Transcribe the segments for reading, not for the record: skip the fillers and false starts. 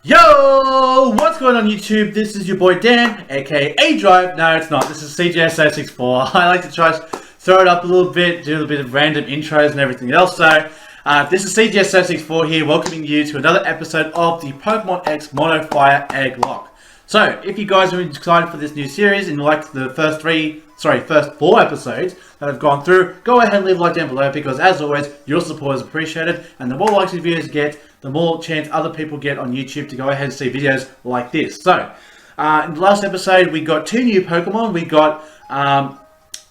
Yo! What's going on YouTube? This is your boy Dan, aka A-Drive. No, it's not. This is CJS064. I like to try to throw it up a little bit, do a little bit of random intros and everything else. So, this is CJS064 here, welcoming you to another episode of the Pokemon X MonoFire Egglocke. So, if you guys are excited for this new series and you like the first four episodes that I've gone through, go ahead and leave a like down below because, as always, your support is appreciated. And the more likes your videos get, the more chance other people get on YouTube to go ahead and see videos like this. So, in the last episode, we got two new Pokemon. We got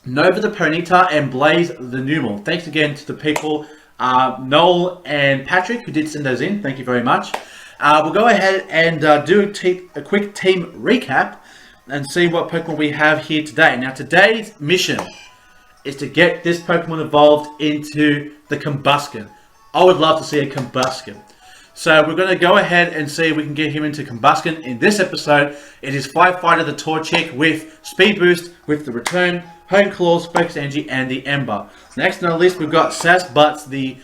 Nova the Ponyta and Blaze the Numel. Thanks again to the people, Noel and Patrick, who did send those in. Thank you very much. We'll go ahead and do a quick team recap and see what Pokemon we have here today. Now, today's mission is to get this Pokemon evolved into the Combusken. I would love to see a Combusken. So we're going to go ahead and see if we can get him into Combusken in this episode. It is Firefighter the Torchic with Speed Boost, with the Return, Hone Claws, Focus Energy, and the Ember. Next on the list, we've got Sass Butts, the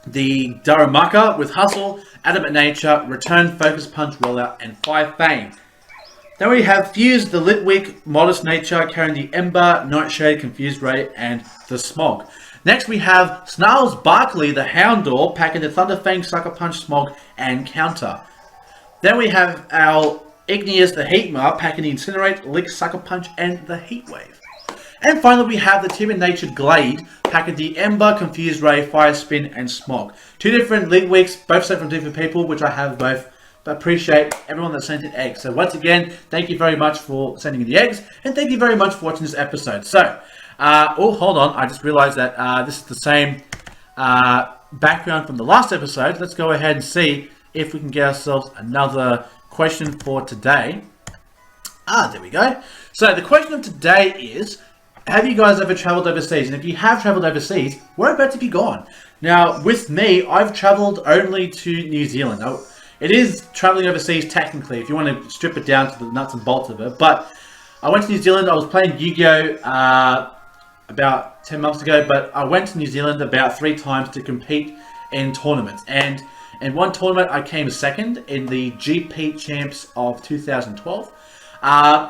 Darumaka with Hustle, Adamant Nature, Return, Focus Punch, Rollout, and Fire Fang. Then we have Fuse, the Litwick, Modest Nature, carrying the Ember, Nightshade, Confused Ray, and the Smog. Next we have Snarls Barkley, the Houndour, packing the Thunderfang, Sucker Punch, Smog, and Counter. Then we have our Igneous, the Heatmar, packing the Incinerate, Lick, Sucker Punch, and the Heatwave. And finally we have the Timid-Natured Glade, packing the Ember, Confused Ray, Fire Spin, and Smog. Two different Litwicks, both sent from different people, which I have both. But appreciate everyone that sent in eggs. So once again, thank you very much for sending in the eggs, and thank you very much for watching this episode. So, oh, hold on, I just realized that this is the same background from the last episode. Let's go ahead and see if we can get ourselves another question for today. There we go. So the question of today is, have you guys ever traveled overseas? And if you have traveled overseas, whereabouts have you gone? Now, with me, I've traveled only to New Zealand. Now, it is traveling overseas technically, if you want to strip it down to the nuts and bolts of it. But I went to New Zealand. I was playing Yu-Gi-Oh! About 10 months ago, but I went to New Zealand about 3 times to compete in tournaments. And in one tournament, I came second in the GP Champs of 2012.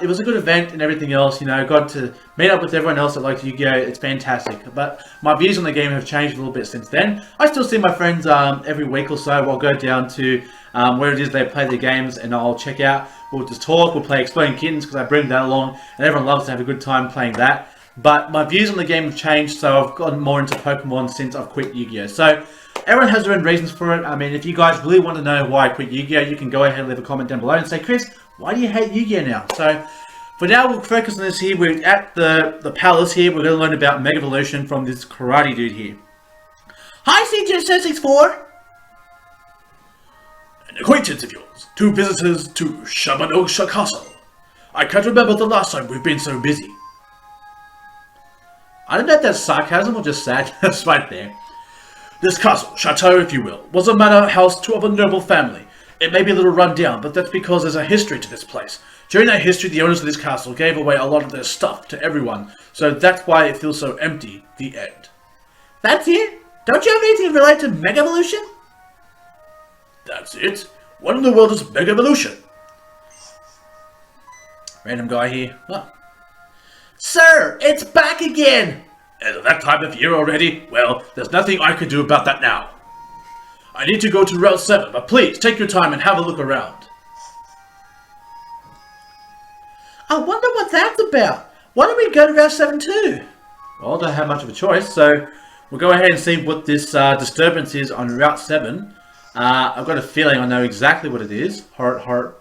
It was a good event and everything else, you know, got to meet up with everyone else that likes Yu-Gi-Oh! It's fantastic. But my views on the game have changed a little bit since then. I still see my friends every week or so. I'll go down to where it is they play their games and I'll check out. We'll just talk, we'll play Exploding Kittens because I bring that along and everyone loves to have a good time playing that. But my views on the game have changed, so I've gotten more into Pokemon since I've quit Yu-Gi-Oh! So, everyone has their own reasons for it. I mean, if you guys really want to know why I quit Yu-Gi-Oh! You can go ahead and leave a comment down below and say, Chris, why do you hate Yu-Gi-Oh! Now? So, for now, we'll focus on this here. We're at the palace here. We're going to learn about Mega Evolution from this karate dude here. Hi, CJ064! An acquaintance of yours. 2 visitors to Sharpino Castle. I can't remember the last time we've been so busy. I don't know if that's sarcasm or just sadness right there. This castle, chateau if you will, was a manor house of a noble family. It may be a little run down, but that's because there's a history to this place. During that history, the owners of this castle gave away a lot of their stuff to everyone, so that's why it feels so empty. The end. That's it? Don't you have anything related to Mega Evolution? That's it. What in the world is Mega Evolution? Random guy here. Oh. Sir, it's back again! Is it that time of year already? Well, there's nothing I can do about that now. I need to go to Route 7, but please, take your time and have a look around. I wonder what that's about. Why don't we go to Route 7 too? Well, I don't have much of a choice, so we'll go ahead and see what this disturbance is on Route 7. I've got a feeling I know exactly what it is. Heart.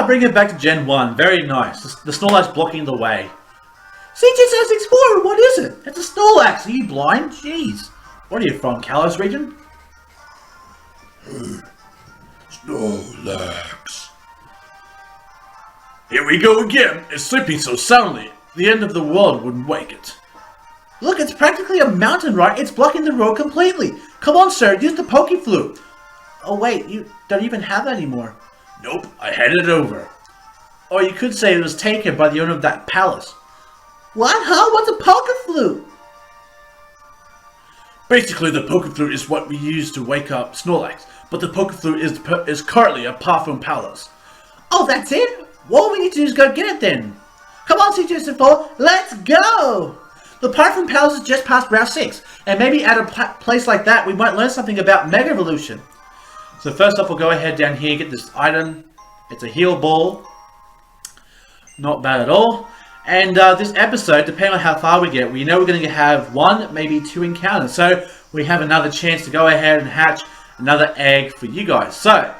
Bring it back to Gen 1. Very nice. The Snorlax blocking the way. CJ064, what is it? It's a Snorlax. Are you blind? Jeez. What are you from, Kalos region? Snorlax. Here we go again. It's sleeping so soundly. The end of the world wouldn't wake it. Look, it's practically a mountain, right? It's blocking the road completely. Come on, sir. Use the PokéFlute. Oh, wait. You don't even have that anymore. Nope, I handed it over. Or you could say it was taken by the owner of that palace. What, huh? What's a PokéFlute? Basically, the PokéFlute is what we use to wake up Snorlax, but the PokéFlute is currently at Parfum Palace. Oh, that's it? Well, all we need to do is go get it then. Come on, C204, let's go! The Parfum Palace is just past Route 6, and maybe at a place like that, we might learn something about Mega Evolution. So first off, we'll go ahead down here, get this item. It's a heal ball. Not bad at all. And this episode, depending on how far we get, we know we're going to have 1, maybe 2 encounters. So we have another chance to go ahead and hatch another egg for you guys. So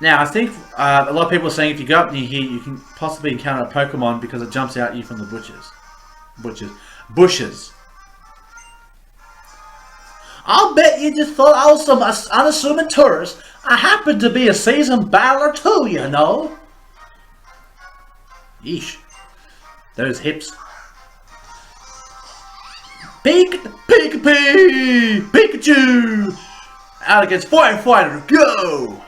now I think a lot of people are saying if you go up near here, you can possibly encounter a Pokemon because it jumps out at you from the bushes. I'll bet you just thought I was some unassuming tourist. I happen to be a seasoned battler too, you know. Yeesh. Those hips. Pikachu! Out against Firefighter, go!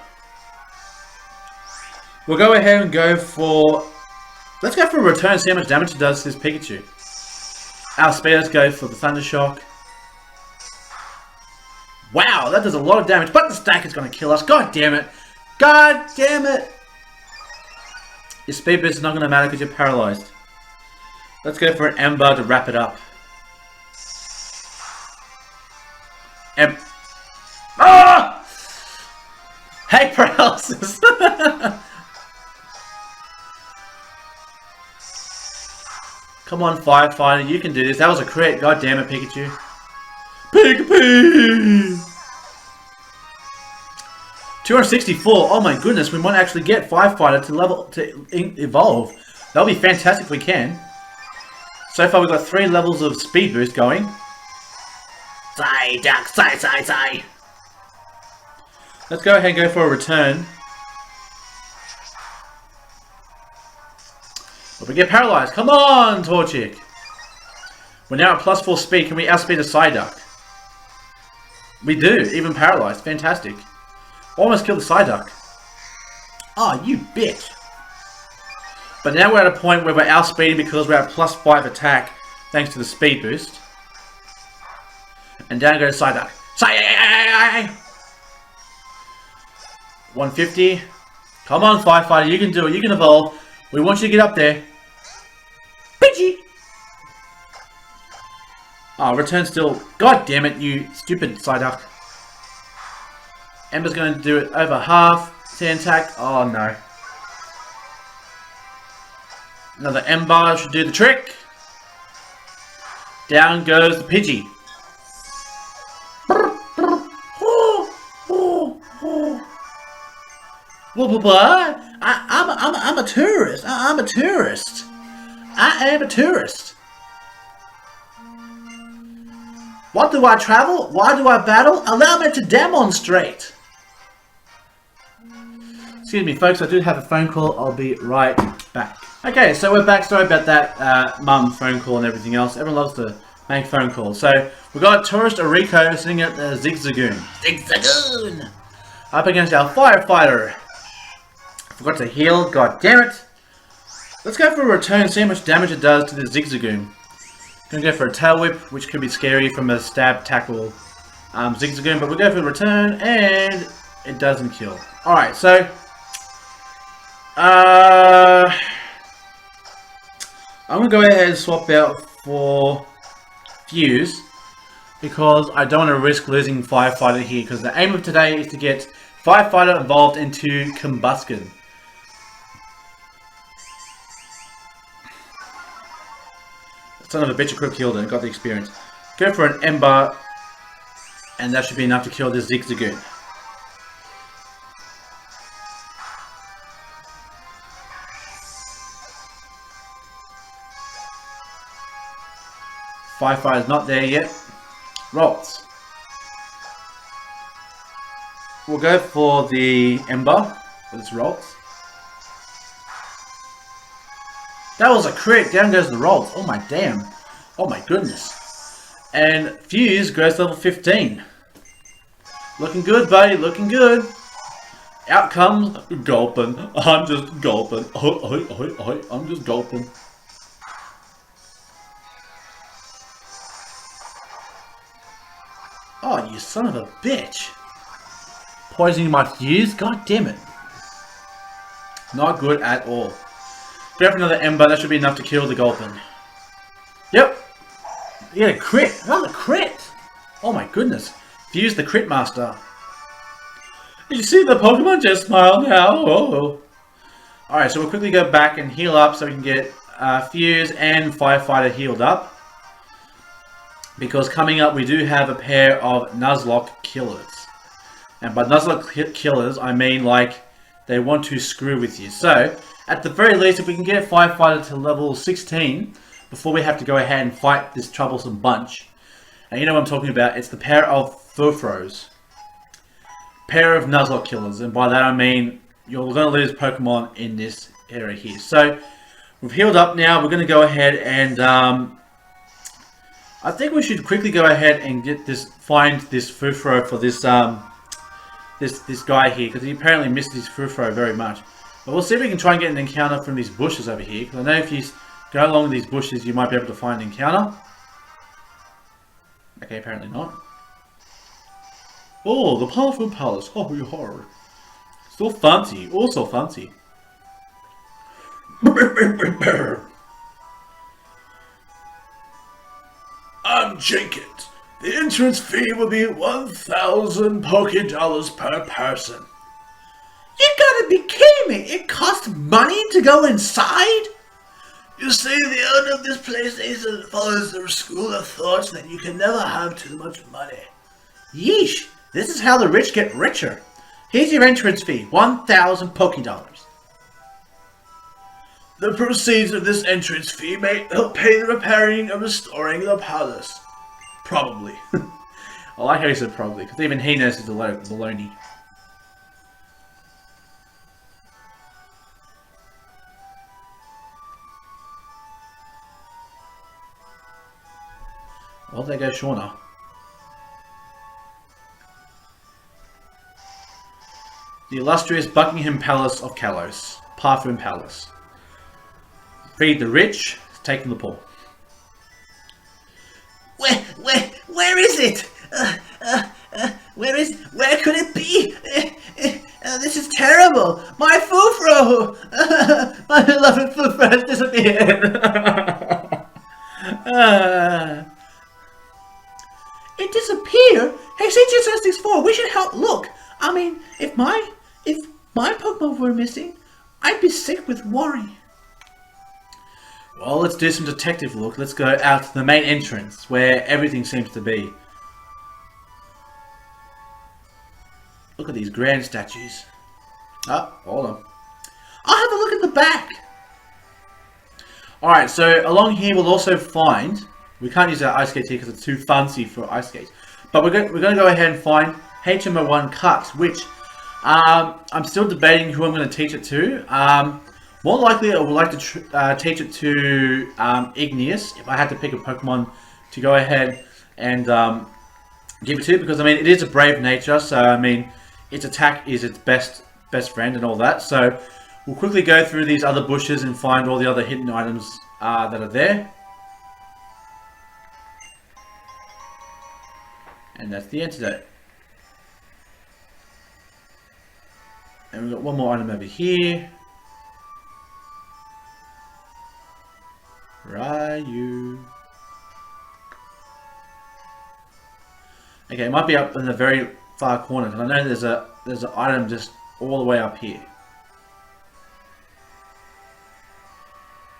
We'll go ahead and go for... Let's go for a return, see how much damage it does to this Pikachu. Our speeders go for the Thunder Shock. Wow, that does a lot of damage, but the stack is going to kill us. God damn it. God damn it. Your speed boost is not going to matter because you're paralyzed. Let's go for an Ember to wrap it up. Ah! Hey, paralysis. Come on, Firefighter, you can do this. That was a crit. God damn it, Pikachu. Pikachu! 264. Oh my goodness, we might actually get Firefighter to evolve. That'll be fantastic if we can. So far, we've got 3 levels of speed boost going. Sigh. Let's go ahead and go for a return. But we get paralyzed. Come on, Torchic. We're now at +4 speed. Can we outspeed a Psyduck? We do, even paralyzed. Fantastic. Almost killed the Psyduck. Oh, you bitch. But now we're at a point where we're outspeeding because we're at +5 attack thanks to the speed boost. And down goes Psyduck. 150. Come on, Firefighter, you can do it. You can evolve. We want you to get up there. Pidgey! Oh, return still. God damn it, you stupid Psyduck. Ember's going to do it over half. Sand attack. Oh no. Another Ember should do the trick. Down goes the Pidgey. I'm a tourist. I'm a tourist. I am a tourist. What do I travel? Why do I battle? Allow me to demonstrate. Excuse me, folks. I do have a phone call. I'll be right back. Okay, so we're back. Sorry about that mum phone call and everything else. Everyone loves to make phone calls. So we've got Tourist Orico sitting at the Zigzagoon. Zigzagoon! Up against our Firefighter. Forgot to heal. God damn it. Let's go for a return. See how much damage it does to the Zigzagoon. Gonna go for a Tail Whip, which could be scary from a stab tackle Zigzagoon, but we'll go for the return, and it doesn't kill. Alright, so I'm gonna go ahead and swap out for Fuse because I don't want to risk losing Firefighter here, because the aim of today is to get Firefighter evolved into Combusken. Son of a bitch, I could have killed it and got the experience. Go for an Ember, and that should be enough to kill this Zigzagoon. Firefighter's not there yet. Rolls. We'll go for the Ember with its Rolls. That was a crit. Down goes the Rolls. Oh my damn. Oh my goodness. And Fuse goes to level 15. Looking good, buddy. Looking good. Out comes Gulpin. I'm just gulping. I'm just gulping. Oh, you son of a bitch. Poisoning my fuse? God damn it. Not good at all. Go for another Ember. That should be enough to kill the Gulpin. Yep. You get a crit. Another crit. Oh my goodness. Fuse the crit master. Did you see the Pokemon just smile now? Oh. Alright, so we'll quickly go back and heal up so we can get Fuse and Firefighter healed up. Because coming up we do have a pair of Nuzlocke killers. And by Nuzlocke killers I mean like they want to screw with you. So at the very least if we can get Firefighter to level 16 before we have to go ahead and fight this troublesome bunch. And you know what I'm talking about, it's the pair of Furfrous. Pair of Nuzlocke killers, and by that I mean you're going to lose Pokemon in this area here. So we've healed up now, we're going to go ahead and I think we should quickly go ahead and get this, find this Furfrou for this this guy here, because he apparently missed his Furfrou very much. But we'll see if we can try and get an encounter from these bushes over here, because I know if you go along these bushes you might be able to find an encounter. Okay, apparently not. Oh, the Parfum Palace. Oh, you horror. So fancy. Oh, so fancy. I'm Jenkins. The entrance fee will be 1,000 Poké per person. You gotta be kidding me! It costs money to go inside? You see, the owner of this place follows the school of thoughts that you can never have too much money. Yeesh! This is how the rich get richer. Here's your entrance fee, 1,000 Poké. The proceeds of this entrance fee may help pay the repairing and restoring the palace. Probably. I like how he said probably, because even he knows it's a load of baloney. Well, there goes Shauna. The illustrious Buckingham Palace of Kalos. Parfum Palace. Feed the rich, take from the poor. Where is it? Where could it be? This is terrible. My Furfrou! My beloved Furfrou has disappeared. It disappeared? Hey, CGS664, we should help. Look, I mean, if my Pokemon were missing, I'd be sick with worry. Well, let's do some detective look. Let's go out to the main entrance, where everything seems to be. Look at these grand statues. Oh, hold on. I'll have a look at the back. Alright, so along here we'll also find... We can't use our ice skates here because it's too fancy for ice skates. But we're going to go ahead and find HMO1 cuts, which I'm still debating who I'm going to teach it to. More likely I would like to teach it to Igneous, if I had to pick a Pokemon to go ahead and give it to, because I mean it is a brave nature, so I mean its attack is its best friend and all that. So we'll quickly go through these other bushes and find all the other hidden items that are there. And that's the antidote. And we've got one more item over here. Ryu. Okay, it might be up in the very far corner, because I know there's an item just all the way up here.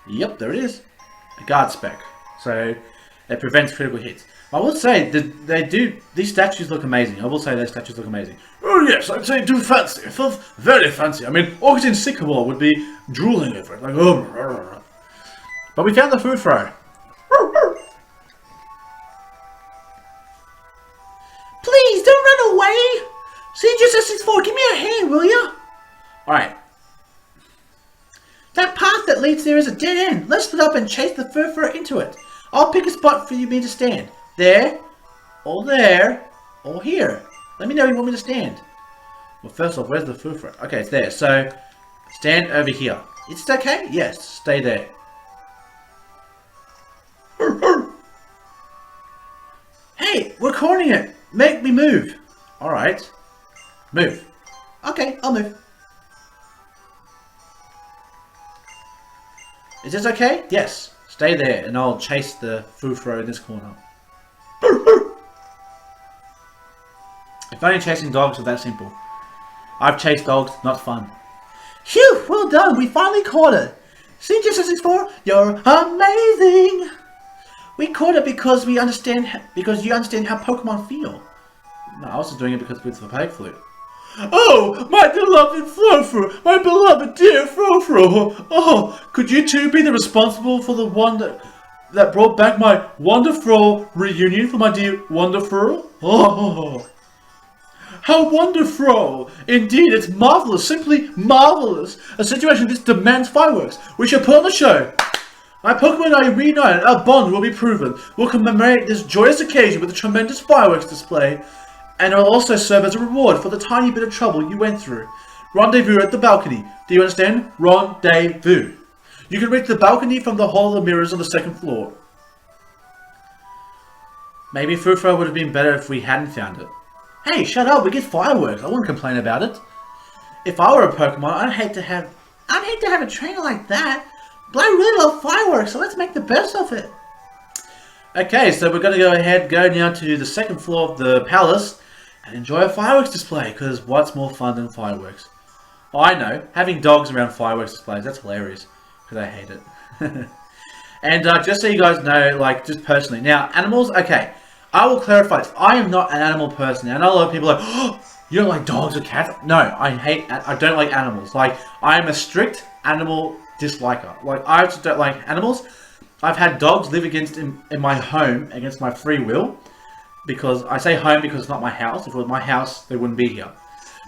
Yep, there it is. A guard spec. So it prevents critical hits. I will say that these statues look amazing. I will say those statues look amazing. Oh yes, I'd say too fancy. It feels very fancy. I mean, Augustine Sycamore would be drooling over it. Like, oh. But we found the Furfrou. Please, don't run away. CGS664, give me a hand, will ya? Alright. That path that leads there is a dead end. Let's split up and chase the Furfrou into it. I'll pick a spot for me to stand. There, or here. Let me know where you want me to stand. Well, first off, where's the Furfrou? Okay, it's there. So, stand over here. Is it okay? Yes, stay there. Hey, we're cornering it. Make me move. Alright. Move. Okay, I'll move. Is this okay? Yes. Stay there and I'll chase the Furfrou in this corner. If only chasing dogs was that simple. I've chased dogs, not fun. Phew, well done, we finally caught it. CJ664, you're amazing. We caught it because you understand how Pokemon feel. No, I was just doing it because with the PokéFlute. Oh, my beloved Furfrou, my beloved dear Furfrou. Oh, could you two be the responsible for the one that brought back my wonderful reunion for my dear wonderful? Oh. How wonderful! Indeed, it's marvelous, simply marvelous. A situation this demands fireworks. We should put on the show. My Pokemon are reunited, our bond will be proven. We'll commemorate this joyous occasion with a tremendous fireworks display. And it will also serve as a reward for the tiny bit of trouble you went through. Rendezvous at the balcony. Do you understand? Rendezvous. You can reach the balcony from the Hall of the Mirrors on the 2nd floor. Maybe Furfrou would have been better if we hadn't found it. Hey, shut up, we get fireworks. I wouldn't complain about it. If I were a Pokemon, I'd hate to have a trainer like that. But I really love fireworks, so let's make the best of it. Okay, so we're going to go now to the 2nd floor of the palace and enjoy a fireworks display, because what's more fun than fireworks? Oh, I know, having dogs around fireworks displays, that's hilarious, because I hate it. And just so you guys know, like, just personally, now, animals, okay. I will clarify this. I am not an animal person. And I know a lot of people are like, oh, you don't like dogs or cats? No, I don't like animals. Like, I am a strict animal disliker. Like, I just don't like animals. I've had dogs live in my home against my free will. Because, I say home because it's not my house. If it was my house, they wouldn't be here.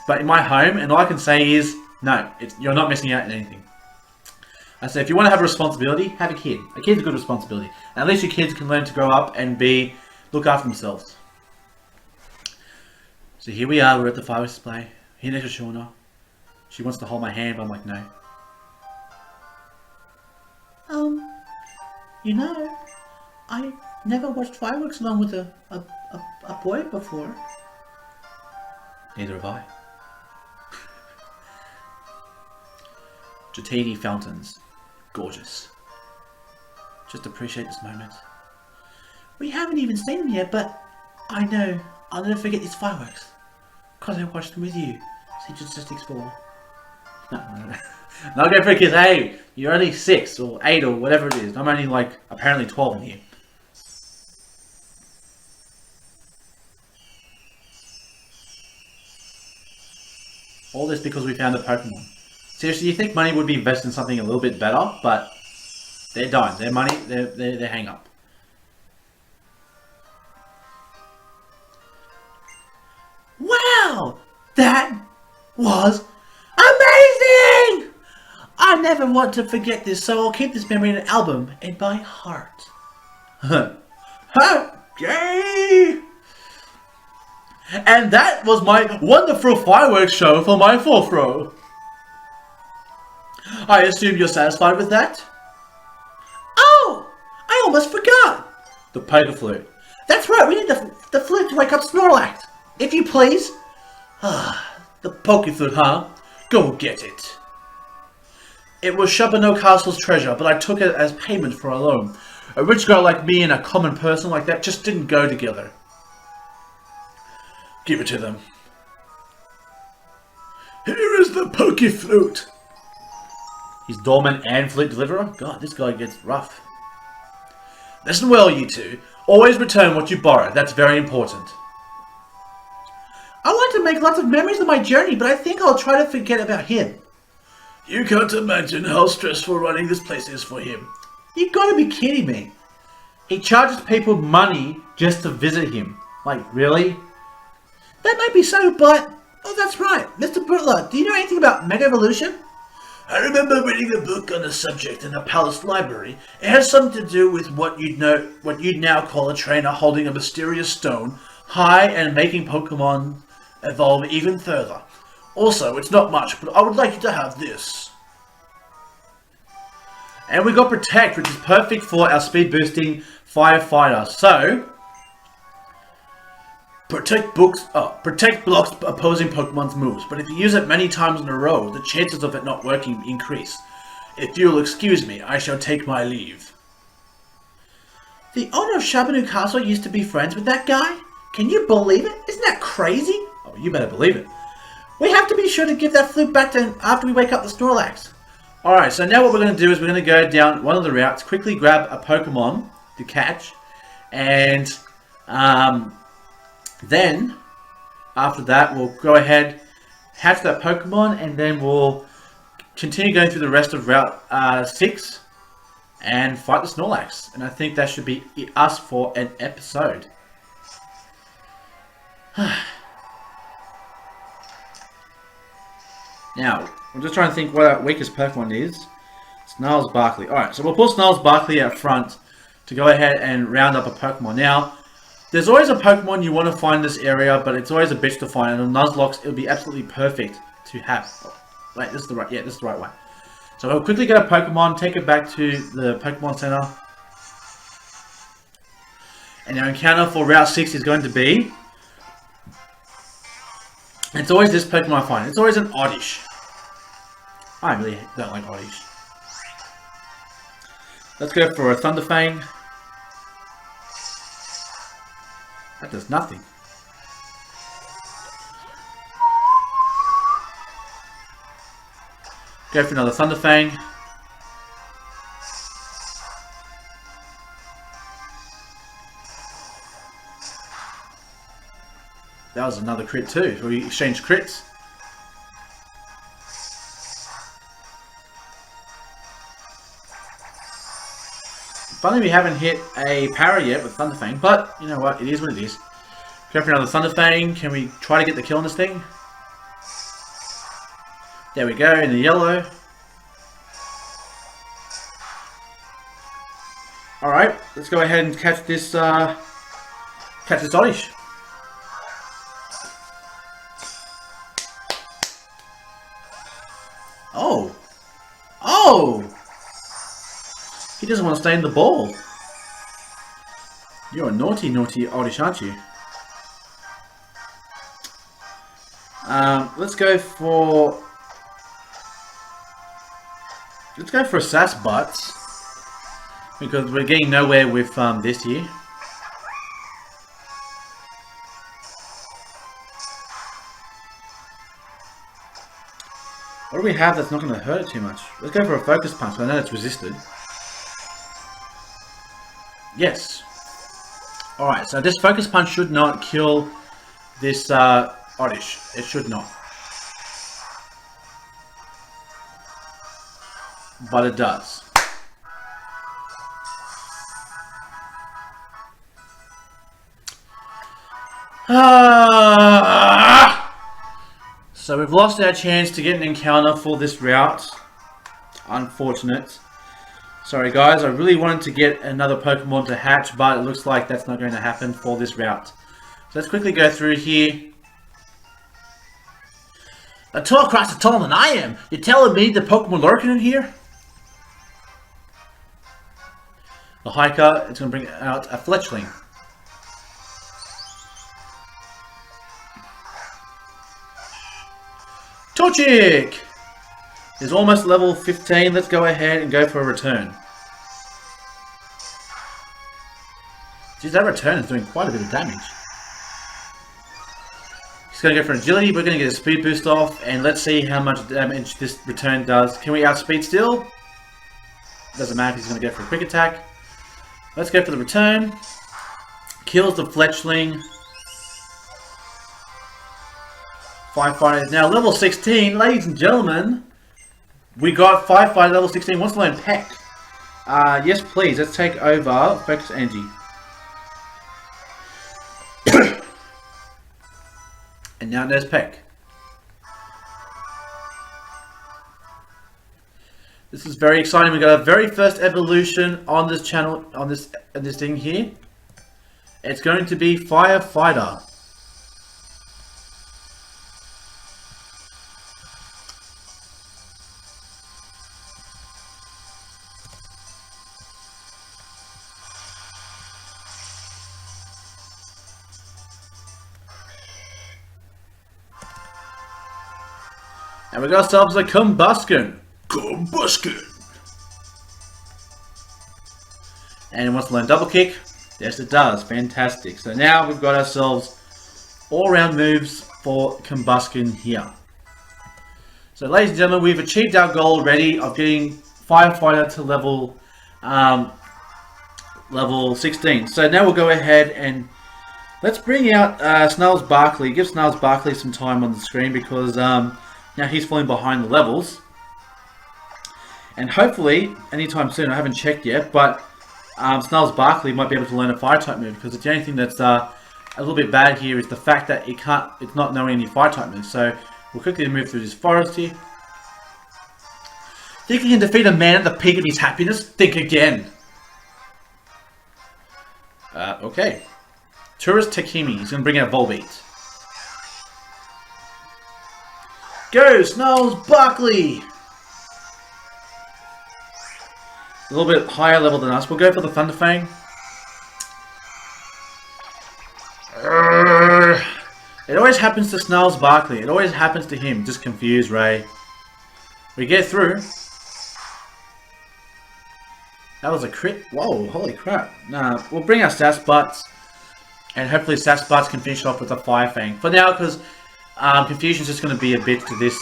But in my home, and all I can say is, no, you're not missing out on anything. I say, if you want to have a responsibility, have a kid. A kid's a good responsibility. And at least your kids can learn to grow up and look after themselves. So here we are, we're at the fireworks display. Here next to Shauna. She wants to hold my hand, but I'm like, no. You know, I never watched fireworks along with a boy before. Neither have I. Jatini fountains. Gorgeous. Just appreciate this moment. We haven't even seen them yet, but I know I'll never forget these fireworks. Because I watched them with you. CJ664. No. Not go for kids. Hey, you're only 6 or 8 or whatever it is. I'm only like, apparently 12 in here. All this because we found a Pokemon. Seriously, you think money would be invested in something a little bit better, but they're done. Their money, they hang up. Wow! That was amazing! I never want to forget this, so I'll keep this memory in an album in my heart. Okay! And that was my wonderful fireworks show for my Furfrou. I assume you're satisfied with that? Oh! I almost forgot! The PokéFlute. That's right, we need the flute to wake up Snorlax. If you please. The PokéFlute, huh? Go get it. It was Sharpino Castle's treasure, but I took it as payment for a loan. A rich girl like me and a common person like that just didn't go together. Give it to them. Here is the PokéFlute. He's doorman and flute deliverer? God, this guy gets rough. Listen well, you two. Always return what you borrow. That's very important. I want to make lots of memories of my journey, but I think I'll try to forget about him. You can't imagine how stressful running this place is for him. You gotta be kidding me. He charges people money just to visit him. Like, really? That might be so, but... Oh, that's right. Mr. Butler, do you know anything about Mega Evolution? I remember reading a book on the subject in the palace library. It has something to do with what you'd now call a trainer holding a mysterious stone high and making Pokemon evolve even further. Also, it's not much, but I would like you to have this. And we got Protect, which is perfect for our speed boosting firefighter. So, Protect blocks opposing Pokemon's moves, but if you use it many times in a row, the chances of it not working increase. If you'll excuse me, I shall take my leave. The owner of Sharpino Castle used to be friends with that guy? Can you believe it? Isn't that crazy? Oh, you better believe it. We have to be sure to give that flute back to him after we wake up the Snorlax. Alright, so now what we're going to do is we're going to go down one of the routes, quickly grab a Pokemon to catch, and then, after that, we'll go ahead, hatch that Pokemon, and then we'll continue going through the rest of Route 6 and fight the Snorlax. And I think that should be us for an episode. Now, I'm just trying to think what our weakest Pokemon is. Snarls Barkley. Alright, so we'll put Snarls Barkley out front to go ahead and round up a Pokemon. Now, there's always a Pokemon you want to find in this area, but it's always a bitch to find. And on Nuzlocke, it would be absolutely perfect to have. Oh, wait, this is the right. Yeah, this is the right way. So we'll quickly get a Pokemon, take it back to the Pokemon Center, and our encounter for Route 6 is going to be. It's always this Pokemon I find. It's always an Oddish. I really don't like Oddish. Let's go for a Thunderfang. That does nothing. Go for another Thunderfang. That was another crit too. We exchanged crits. Funny we haven't hit a para yet with Thunderfang, but you know what, it is what it is. Go for another Thunderfang. Can we try to get the kill on this thing? There we go, in the yellow. Alright, let's go ahead and catch this Oddish. Oh! Oh! He doesn't want to stay in the ball. You're a naughty, naughty Oddish, aren't you? Let's go for a Sass Butts, because we're getting nowhere with this here. What do we have that's not going to hurt it too much? Let's go for a Focus Punch. I know it's resisted. Yes. Alright, so this Focus Punch should not kill this Oddish. It should not. But it does. So we've lost our chance to get an encounter for this route. Unfortunate. Sorry guys, I really wanted to get another Pokemon to hatch, but it looks like that's not going to happen for this route. So let's quickly go through here. A Torcross is taller than I am! You're telling me the Pokemon lurking in here? The Hiker is going to bring out a Fletchling. Torchic is almost level 15. Let's go ahead and go for a return. Geez, that return is doing quite a bit of damage. He's going to go for agility. We're going to get a speed boost off, and let's see how much damage this return does. Can we outspeed still? Doesn't matter. He's going to go for a quick attack. Let's go for the return. Kills the Fletchling. Firefighter is now level 16. Ladies and gentlemen, we got Firefighter level 16. Wants to learn Peck. Yes, please. Let's take over Focus Energy. And now there's Peck. This is very exciting. We got our very first evolution on this channel, on this thing here. It's going to be Firefighter. And we got ourselves a Combuskin. Combuskin. And it wants to learn double kick. Yes, it does. Fantastic. So now we've got ourselves all-round moves for Combuskin here. So, ladies and gentlemen, we've achieved our goal already of getting Firefighter to level 16. So now we'll go ahead and let's bring out Snails Barkley. Give Snails Barkley some time on the screen because now he's falling behind the levels. And hopefully, anytime soon, I haven't checked yet, but Snails Barkley might be able to learn a Fire-type move because the only thing that's a little bit bad here is the fact that it's not knowing any Fire-type moves. So we'll quickly move through this forest here. Think you can defeat a man at the peak of his happiness? Think again. Okay. Tourist Takimi. He's going to bring out Volbeat. Go, Snails Barkley! A little bit higher level than us. We'll go for the Thunder Fang. It always happens to Snails Barkley. It always happens to him. Just confused, Ray. We get through. That was a crit. Whoa, holy crap. Nah, we'll bring our Sass Butts. And hopefully Sass Butts can finish off with a Fire Fang. For now, because Confusion's just going to be a bit to this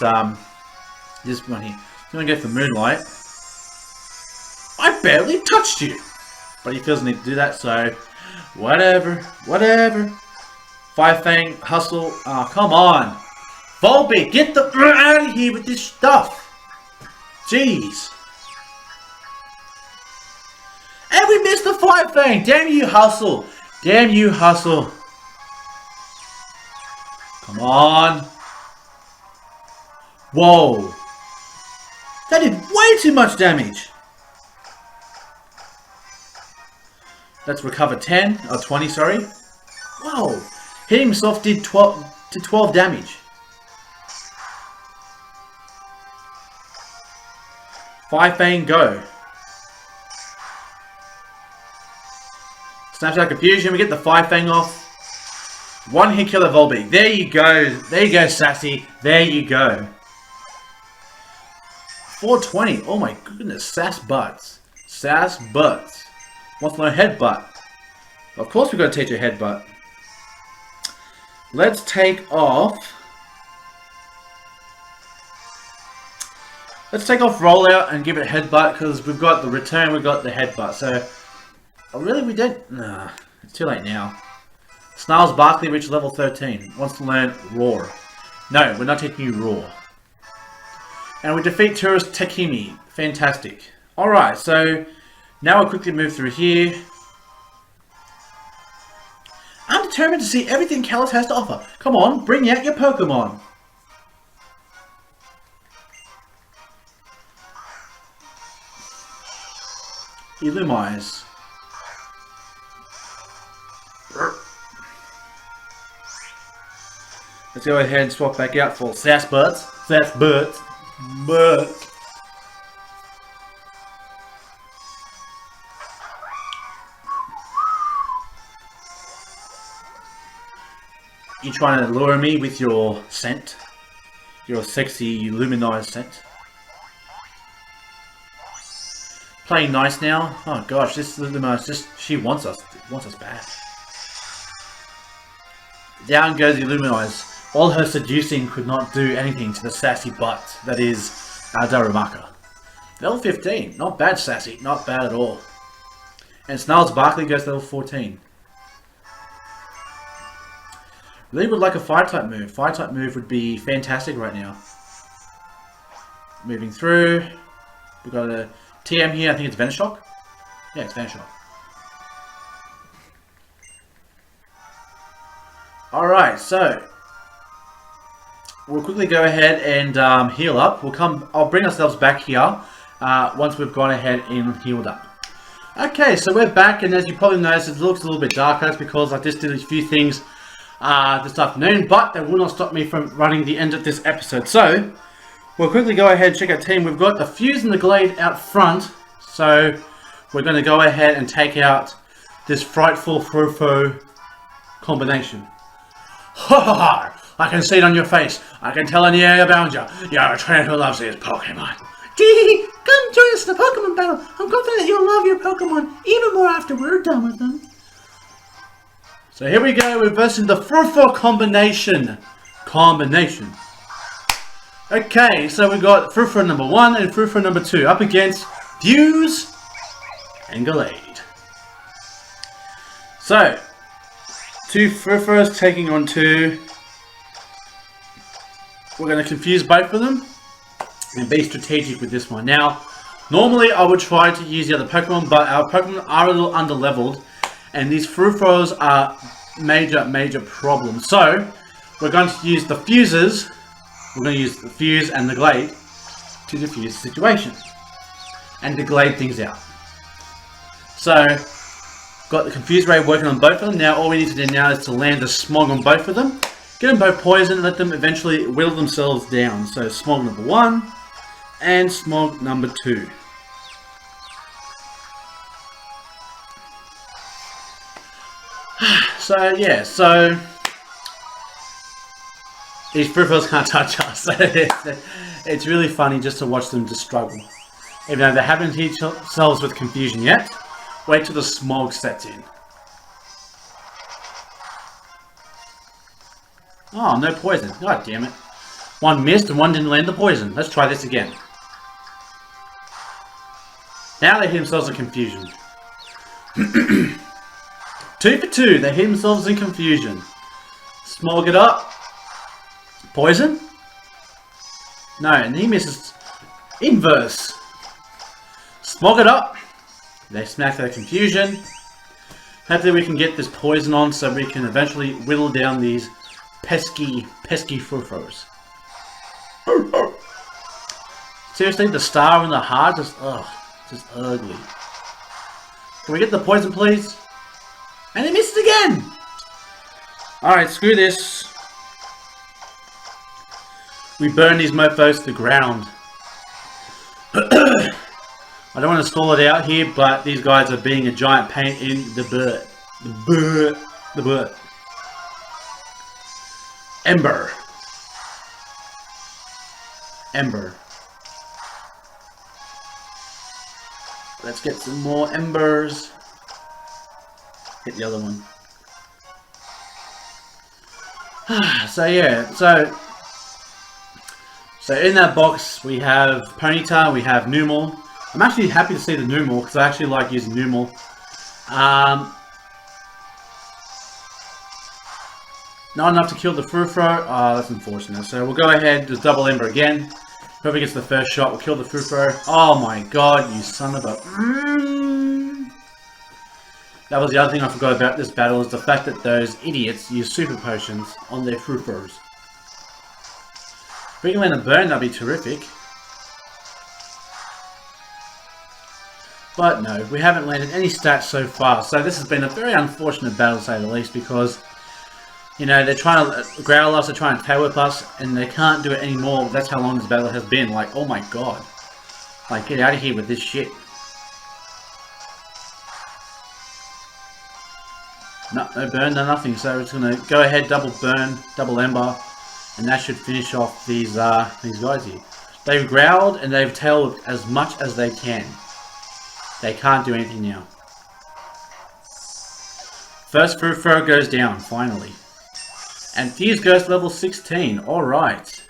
this one here. I'm going to go for Moonlight. I barely touched you! But he feels the need to do that, so whatever. Whatever. Fire Fang, Hustle. Oh, come on. Volbeat, get the out of here with this stuff. Jeez. And we missed the Fire Fang. Damn you, Hustle. Damn you, Hustle. Come on. Whoa. That did way too much damage. Let's recover 10, or 20, sorry. Whoa. Hitting himself did 12 damage. Fire Fang, go. Snapshot Confusion, we get the Fire Fang off. One hit killer Volbeat. There you go. There you go, Sassy. There you go. 420. Oh my goodness. Sass Butts. Sass Butts. Wants to learn Headbutt. Of course we've got to teach a Headbutt. Let's take off. Let's take off Rollout and give it Headbutt because we've got the return, we've got the Headbutt. So, oh really we don't? Nah, it's too late now. Snails Barkley reached level 13. Wants to learn Roar. No, we're not taking you Roar. And we defeat Tourist Takimi. Fantastic. Alright, so now we'll quickly move through here. I'm determined to see everything Kalos has to offer. Come on, bring out your Pokemon. Illumise. Let's go ahead and swap back out for Sass Butts. Sass Butts. Butts. You trying to lure me with your scent? Your sexy luminized scent? Playing nice now? Oh gosh, this Luminized just she wants us back. Down goes the Luminized. All her seducing could not do anything to the sassy butt that is Darumaka. Level 15, not bad Sassy, not bad at all. And Snails Barkley goes to level 14. Really would like a Fire-type move. Fire-type move would be fantastic right now. Moving through. We've got a TM here, I think it's Venoshock. Yeah, it's Venoshock. Alright, so we'll quickly go ahead and heal up. I'll bring ourselves back here once we've gone ahead and healed up. Okay, so we're back, and as you probably noticed, it looks a little bit darker. It's because I just did a few things this afternoon, but that will not stop me from running the end of this episode. So we'll quickly go ahead and check our team. We've got the Fuse and the Glade out front, so we're going to go ahead and take out this frightful Furfrou combination. Ha ha ha! I can see it on your face. I can tell in the area around you. You're a trainer who loves his Pokemon. Dee, come join us in the Pokemon battle. I'm confident you'll love your Pokemon even more after we're done with them. So here we go. We're versing the Furfrou combination. Okay, so we got Furfrou number 1 and Furfrou number 2 up against Fuse and Gallade. So, 2 Furfrous taking on 2. We're going to confuse both of them and be strategic with this one. Now, normally I would try to use the other Pokemon, but our Pokemon are a little under-leveled, and these Furfrous are major problems. So, we're going to use the Fuses. We're going to use the Fuse and the Glade to diffuse the situation and to Glade things out. So, got the Confuse Ray working on both of them. Now, all we need to do now is to land a Smog on both of them. Get them both poisoned and let them eventually whittle themselves down. So, Smog number 1 and Smog number 2. So, yeah, so these Furfrous can't touch us. It's really funny just to watch them just struggle. Even though they haven't hit themselves with confusion yet, wait till the Smog sets in. Oh, no poison. God damn it. One missed and one didn't land the poison. Let's try this again. Now they hit themselves in confusion. 2 for 2. They hit themselves in confusion. Smog it up. Poison? No, and he misses. Inverse. Smog it up. They smack their confusion. Hopefully we can get this poison on so we can eventually whittle down these pesky Furfrous. Seriously, the star and the heart just ugly. Can we get the poison, please? And he missed again! Alright, screw this. We burn these mofos to the ground. I don't want to stall it out here, but these guys are being a giant pain in the butt. The butt. Ember. Let's get some more embers. Hit the other one. So yeah, so in that box we have Ponyta, we have Numel. I'm actually happy to see the Numel because I actually like using Numel. Not enough to kill the Furfrou. Oh, that's unfortunate. So we'll go ahead, just double Ember again. Whoever gets the first shot will kill the Furfrou. Oh my god, you son of a... That was the other thing I forgot about this battle, is the fact that those idiots use super potions on their Furfrous. If we can land a burn, that'd be terrific. But no, we haven't landed any stats so far. So this has been a very unfortunate battle, to say the least, because, you know, they're trying to growl us, they're trying to tail whip us, and they can't do it anymore. That's how long this battle has been. Like, oh my god. Like, get out of here with this shit. No burn, no nothing. So it's going to go ahead, double burn, double ember, and that should finish off these guys here. They've growled and they've tail whipped as much as they can. They can't do anything now. First Furfrou goes down, finally. And Fuse goes to level 16. Alright.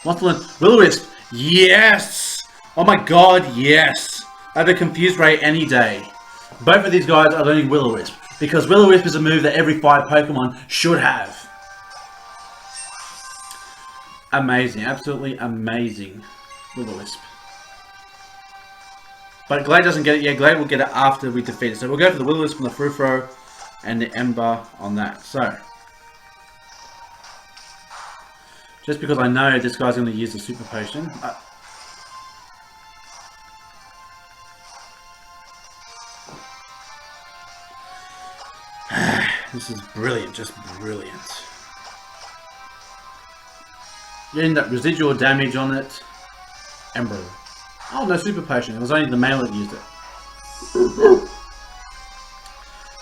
Will-O-Wisp. Yes! Oh my god, yes! Over Confused Ray any day. Both of these guys are learning Will-O-Wisp, because Will-O-Wisp is a move that every 5 Pokemon should have. Amazing, absolutely amazing. Will-O-Wisp. But Glade doesn't get it yet. Glade will get it after we defeat it. So we'll go for the Will-O-Wisp from the Furfrou and the Ember on that. So, just because I know this guy's going to use the Super Potion. This is brilliant, just brilliant. Getting that residual damage on it. Ember. Oh, no Super Potion. It was only the male that used it.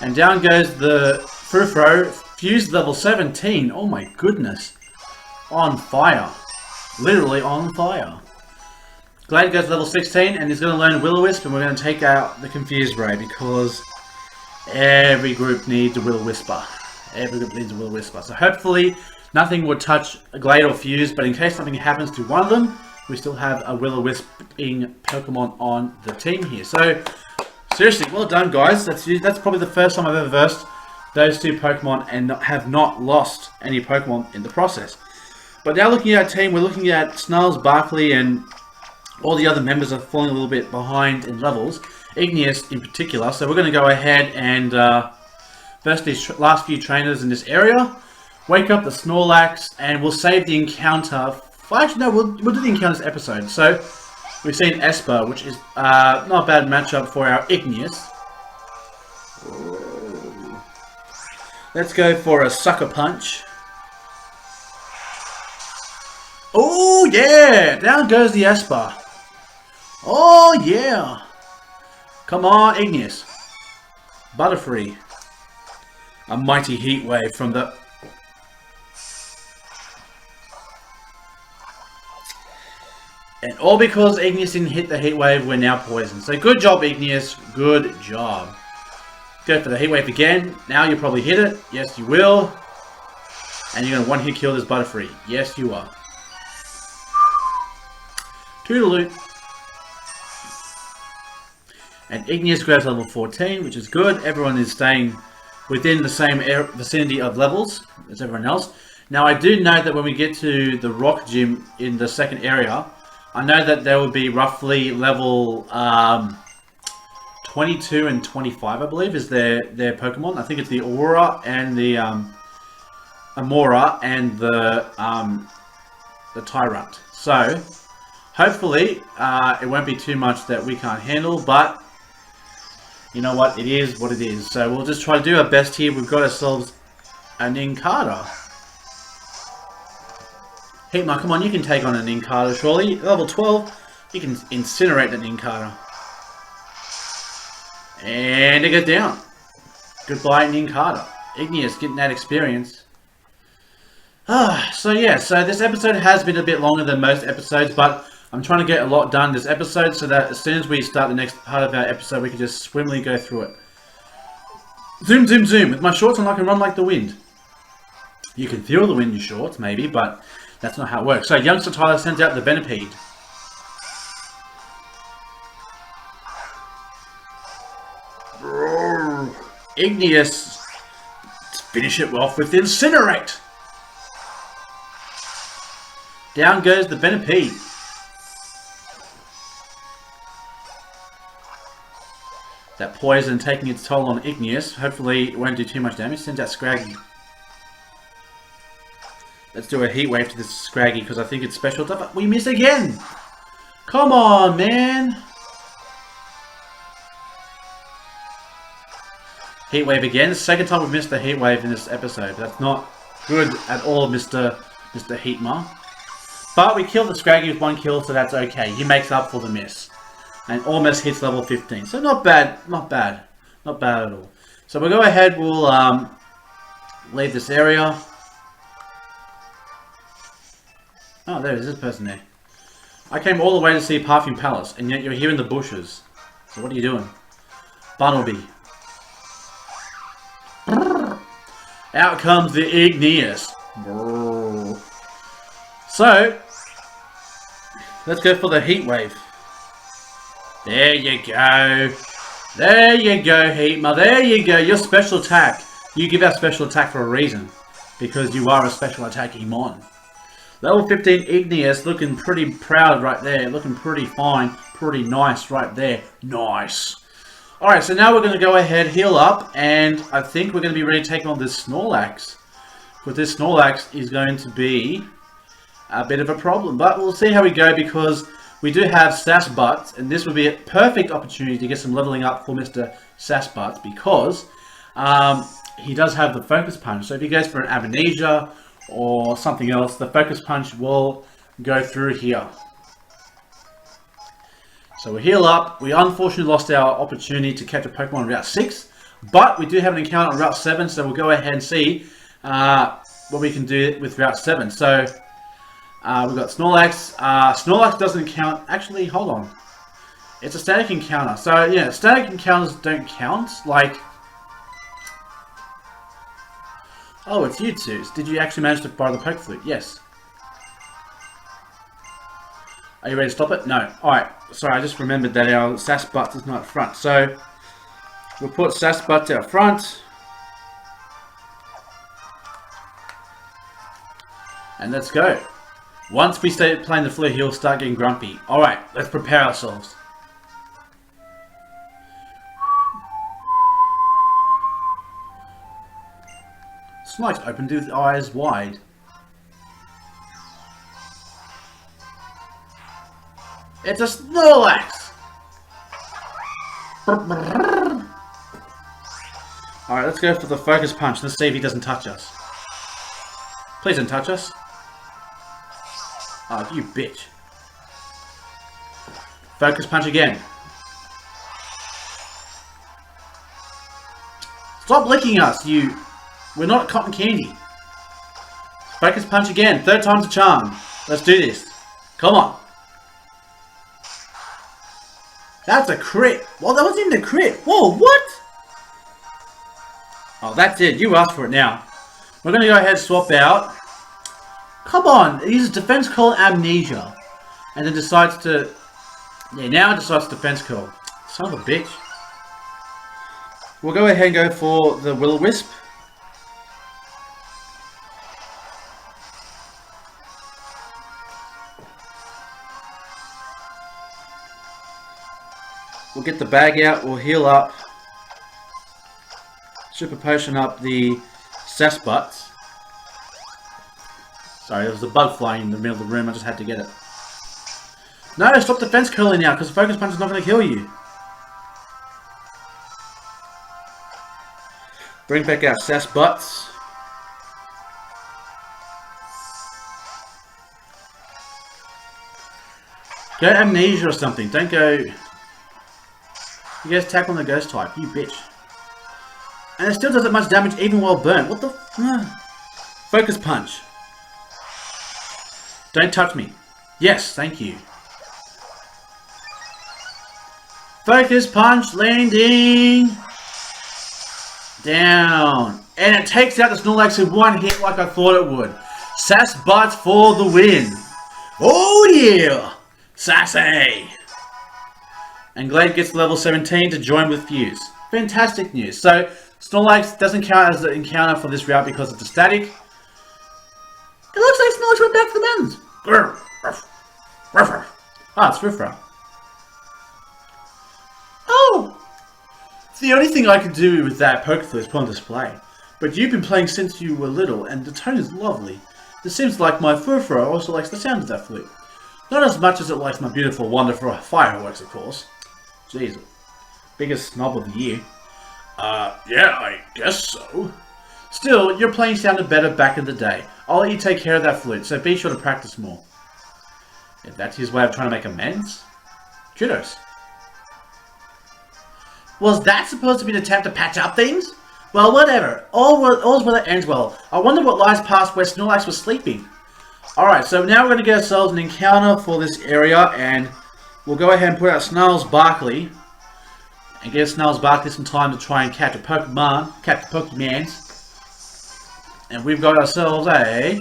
And down goes the Furfrou. Fuse level 17. Oh my goodness. On fire. Literally on fire. Glade goes to level 16 and he's going to learn Will-O-Wisp, and we're going to take out the Confused Ray because every group needs a Will-O-Wisper. Every group needs a Will-O-Wisper. So hopefully nothing would touch Glade or Fuse, but in case something happens to one of them, we still have a Will-O-Wisping Pokemon on the team here. So seriously, well done guys. That's probably the first time I've ever versed those two Pokemon and have not lost any Pokemon in the process. But now looking at our team, we're looking at Snarls, Barkley, and all the other members are falling a little bit behind in levels. Igneous in particular. So we're going to go ahead and burst these last few trainers in this area. Wake up the Snorlax, and we'll save the encounter. Actually, no, we'll do the encounters episode. So we've seen Esper, which is not a bad matchup for our Igneous. Let's go for a Sucker Punch. Oh yeah! Down goes the Esper. Oh yeah! Come on, Igneous. Butterfree. A mighty heat wave from the... And all because Igneous didn't hit the heat wave, we're now poisoned. So good job, Igneous. Good job. Go for the heat wave again. Now you'll probably hit it. Yes, you will. And you're going to one-hit kill this Butterfree. Yes, you are. Toodaloo. And Igneous grows level 14, which is good. Everyone is staying within the same vicinity of levels as everyone else. Now, I do know that when we get to the Rock Gym in the second area, I know that there will be roughly level 22 and 25, I believe, is their Pokemon. I think it's the Aurora and the Amora and the Tyrant. So, hopefully, it won't be too much that we can't handle, but you know what? It is what it is. So we'll just try to do our best here. We've got ourselves an Inkata. Heatmar, come on, you can take on an Inkata, surely. Level 12, you can incinerate an Inkata. And it goes down. Goodbye, Inkata. Igneous getting that experience. So yeah, so this episode has been a bit longer than most episodes, but I'm trying to get a lot done this episode so that as soon as we start the next part of our episode, we can just swimmingly go through it. Zoom, zoom, zoom. With my shorts on, I can run like the wind. You can feel the wind in shorts, maybe, but that's not how it works. So, youngster Tyler sends out the Venipede. Igneous. Let's finish it off with Incinerate. Down goes the Venipede. That poison taking its toll on Igneous. Hopefully it won't do too much damage. Sends out Scraggy. Let's do a heat wave to this Scraggy because I think it's special stuff. We miss again! Come on, man! Heat wave again. Second time we've missed the heat wave in this episode. That's not good at all, Mr. Heatmar. But we killed the Scraggy with one kill, so that's okay. He makes up for the miss. And almost hits level 15. So not bad, not bad. Not bad at all. So we'll go ahead, we'll leave this area. Oh, there is this person there. I came all the way to see Parfum Palace, and yet you're here in the bushes. So what are you doing? Bunnelby. Out comes the Igneous. So, let's go for the heat wave. There you go. There you go, Heatmar. There you go. Your special attack. You give out special attack for a reason. Because you are a special attacking mon. Level 15 Igneous looking pretty proud right there. Looking pretty fine. Pretty nice right there. Nice. Alright, so now we're going to go ahead, heal up. And I think we're going to be ready to take on this Snorlax. Because this Snorlax is going to be a bit of a problem. But we'll see how we go because we do have Sassbutt, and this would be a perfect opportunity to get some leveling up for Mr. Sassbutt because he does have the Focus Punch. So if he goes for an Amnesia or something else, the Focus Punch will go through here. So we heal up. We unfortunately lost our opportunity to catch a Pokemon on Route 6, but we do have an encounter on Route 7, so we'll go ahead and see what we can do with Route 7. So, we've got Snorlax. Snorlax doesn't count. Actually, hold on. It's a static encounter. So, yeah, static encounters don't count. Like, oh, it's you two. Did you actually manage to borrow the PokéFlute? Yes. Are you ready to stop it? No. Alright. Sorry, I just remembered that our Sass Butts is not up front. So, we'll put Sass Butts out front. And let's go. Once we start playing the flute, he'll start getting grumpy. Alright, let's prepare ourselves. Snorlax opened with eyes wide. It's a Snorlax! Alright, let's go for the focus punch. Let's see if he doesn't touch us. Please don't touch us. Oh, you bitch. Focus punch again. Stop licking us, you... We're not cotton candy. Focus punch again. Third time's a charm. Let's do this. Come on. That's a crit. Well, that wasn't even a crit. Whoa, what? Oh, that's it. You asked for it now. We're going to go ahead and swap out. Come on. It uses defense curl amnesia. And then decides to... Yeah, now it decides defense curl. Son of a bitch. We'll go ahead and go for the Will-O-Wisp. We'll get the bag out, we'll heal up. Super potion up the Sass Butts. Sorry, there was a bug flying in the middle of the room, I just had to get it. No, stop defense curling now, because the focus punch is not going to kill you. Bring back our Sass Butts. Go amnesia or something, don't go... You guys tap on the ghost type, you bitch. And it still doesn't much damage even while burnt. What the Focus punch. Don't touch me. Yes, thank you. Focus punch landing. Down. And it takes out the Snorlax in one hit like I thought it would. Sass Butts for the win. Oh yeah! Sassy! And Glade gets level 17 to join with Fuse. Fantastic news. So, Snorlax doesn't count as an encounter for this route because it's a static. It looks like Snorlax went back for the mountains. Ah, it's Furfrou. Oh! The only thing I can do with that PokéFlute is put on display. But you've been playing since you were little, and the tone is lovely. It seems like my Furfrou also likes the sound of that flute. Not as much as it likes my beautiful, wonderful fireworks, of course. Jeez, biggest snob of the year. Yeah, I guess so. Still, your playing sounded better back in the day. I'll let you take care of that flute, so be sure to practice more. If that's his way of trying to make amends, kudos. Was that supposed to be an attempt to patch up things? Well, whatever. All's well that ends well. I wonder what lies past where Snorlax was sleeping. Alright, so now we're going to get ourselves an encounter for this area, and we'll go ahead and put out Snarls Barkley. And give Snarls Barkley some time to try and catch a Pokemon. And we've got ourselves a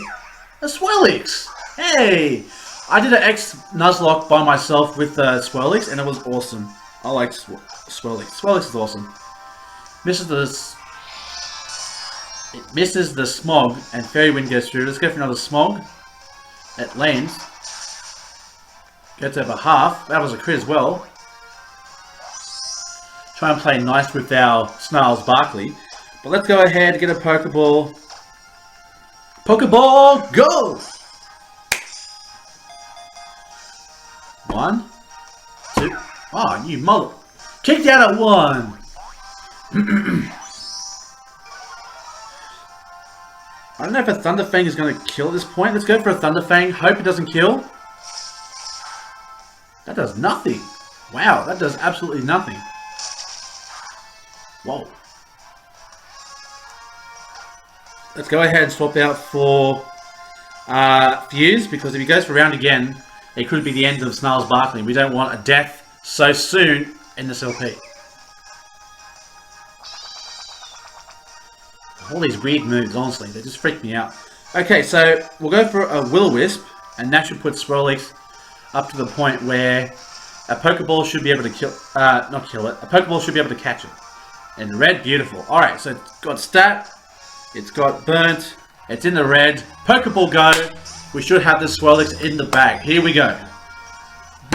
Swirlix. Hey! I did an Nuzlocke by myself with Swirlix, and it was awesome. I like Swirlix. Swirlix is awesome. It misses the Smog, and Fairy Wind goes through. Let's go for another Smog. It lands. Gets over half. That was a crit as well. Try and play nice with our Snarls Barkley. But let's go ahead and get a Pokeball. Pokeball, go! 1, 2. Oh, you mother. Kicked out at 1. I don't know if a Thunderfang is going to kill at this point. Let's go for a Thunderfang. Hope it doesn't kill. That does nothing. Wow, that does absolutely nothing. Whoa. let's go ahead and swap out for Fuse, because if he goes for round again, it could be the end of Snarls Barkley. We don't want a death so soon in this LP. All these weird moves, honestly, they just freak me out. Okay, so we'll go for a Will-O-Wisp, and that should put Snorlax up to the point where a Pokeball should be able to kill, not kill it, a Pokeball should be able to catch it. And red, beautiful. Alright, so it's got stat, it's got burnt, it's in the red. Pokeball go. We should have the Snorlax in the bag. Here we go.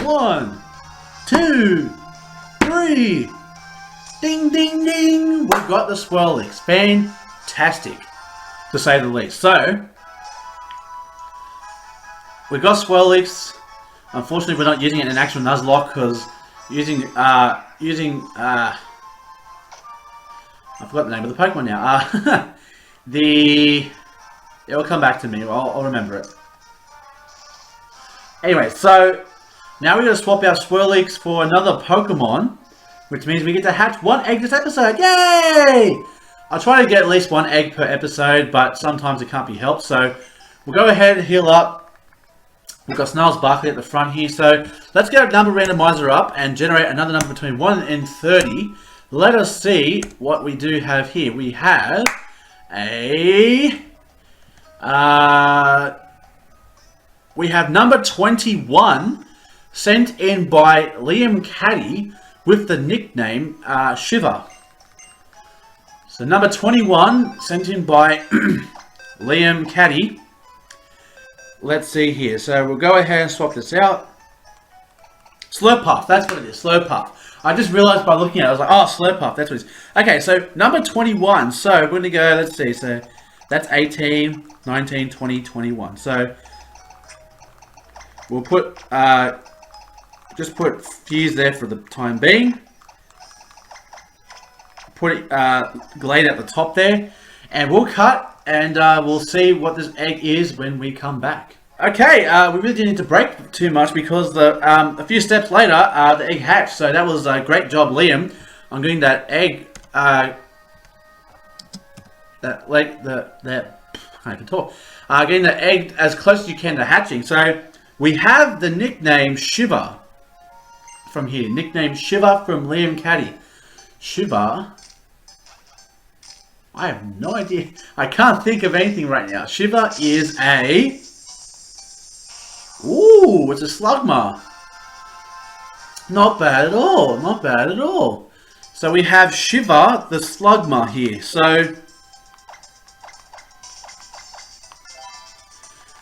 1, 2, 3. Ding, ding, ding. We've got the Snorlax. Fantastic, to say the least. So, we've got Snorlax. Unfortunately, we're not using it in an actual Nuzlocke, because I forgot the name of the Pokemon now. It'll come back to me. I'll remember it. Anyway, so now we're going to swap our Snorlax for another Pokemon, which means we get to hatch 1 egg this episode. Yay! I'll try to get at least 1 egg per episode, but sometimes it can't be helped. So we'll go ahead and heal up. We've got Snarls Barkley at the front here. So let's get a number randomizer up and generate another number between 1 and 30. Let us see what we do have here. We have we have number 21 sent in by Liam Caddy with the nickname Shiver. So number 21 sent in by Liam Caddy. Let's see here. So we'll go ahead and swap this out. Slurpuff, that's what it is, Slurpuff. I just realized by looking at it, I was like, oh, Slurpuff, that's what it is. Okay, so number 21. So we're going to go, let's see, so that's 18, 19, 20, 21. So we'll put, just put Fuse there for the time being. Put it, Glade at the top there. And we'll cut, and we'll see what this egg is when we come back. Okay, we really didn't need to break too much, because a few steps later, the egg hatched. So that was a great job, Liam, on getting that egg, getting the egg as close as you can to hatching. So we have the nickname Shiver from here. Nickname Shiver from Liam Caddy. Shiver. I have no idea. I can't think of anything right now. Shiver is a... Ooh, it's a Slugma. Not bad at all. Not bad at all. So we have Shiver the Slugma here. So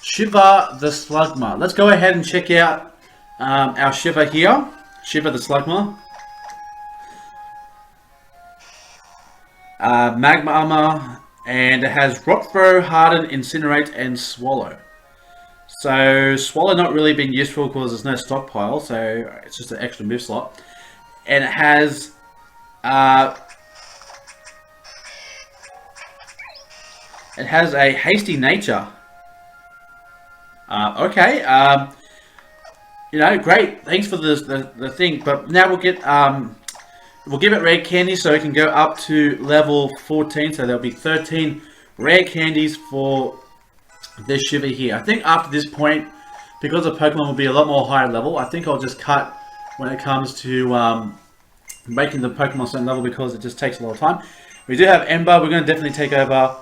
Shiver the Slugma. Let's go ahead and check out our Shiver here. Shiver the Slugma. Magma Armor, and it has Rock Throw, Harden, Incinerate, and Swallow. So Swallow not really been useful because there's no stockpile, so it's just an extra move slot. And it has a hasty nature. Okay, you know, great. Thanks for the thing, but now we'll get we'll give it rare candy so it can go up to level 14. So there'll be 13 rare candies for this Shiver here. I think after this point, because the Pokemon will be a lot more higher level, I think I'll just cut when it comes to making the Pokemon certain level, because it just takes a lot of time. We do have Ember. We're going to definitely take over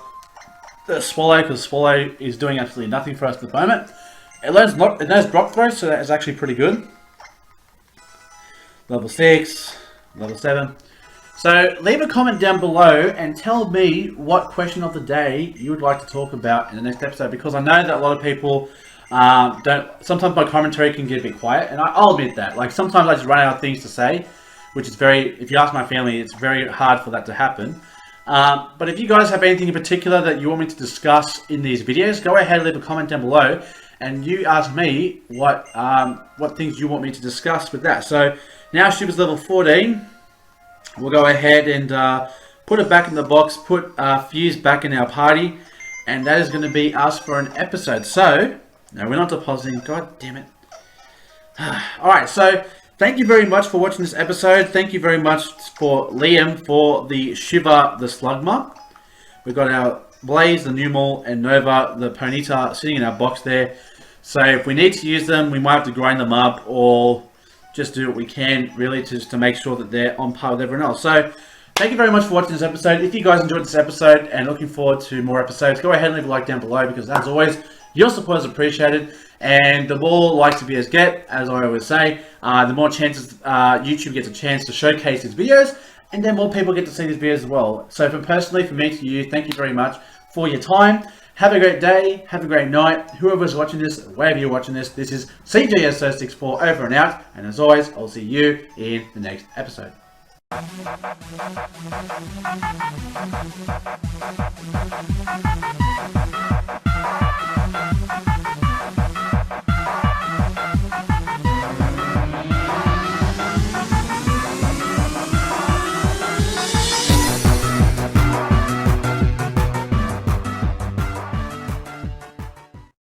the Swallow, because Swallow is doing absolutely nothing for us at the moment. It knows Rock Throw, so that is actually pretty good. Level 6, level 7. So leave a comment down below and tell me what question of the day you would like to talk about in the next episode, because I know that a lot of people don't. Sometimes my commentary can get a bit quiet, and I'll admit that. Like, sometimes I just run out of things to say, which is very, if you ask my family, it's very hard for that to happen. But if you guys have anything in particular that you want me to discuss in these videos, go ahead and leave a comment down below, and you ask me what things you want me to discuss with that. So now Shiver's level 14. We'll go ahead and put it back in the box, put Fuse back in our party, and that is going to be us for an episode. So, no, we're not depositing. God damn it. Alright, so thank you very much for watching this episode. Thank you very much for Liam for the Shiver the Slugma. We've got our Blaze, the Numel, and Nova, the Ponyta, sitting in our box there. So if we need to use them, we might have to grind them up or just do what we can, really, just to make sure that they're on par with everyone else. So thank you very much for watching this episode. If you guys enjoyed this episode and looking forward to more episodes, go ahead and leave a like down below, because as always, your support is appreciated. And the more likes the videos get, as I always say, the more chances YouTube gets a chance to showcase these videos, and then more people get to see these videos as well. So from me to you, thank you very much for your time. Have a great day, have a great night, whoever's watching this, wherever you're watching this. This is CJS064 over and out, and as always, I'll see you in the next episode.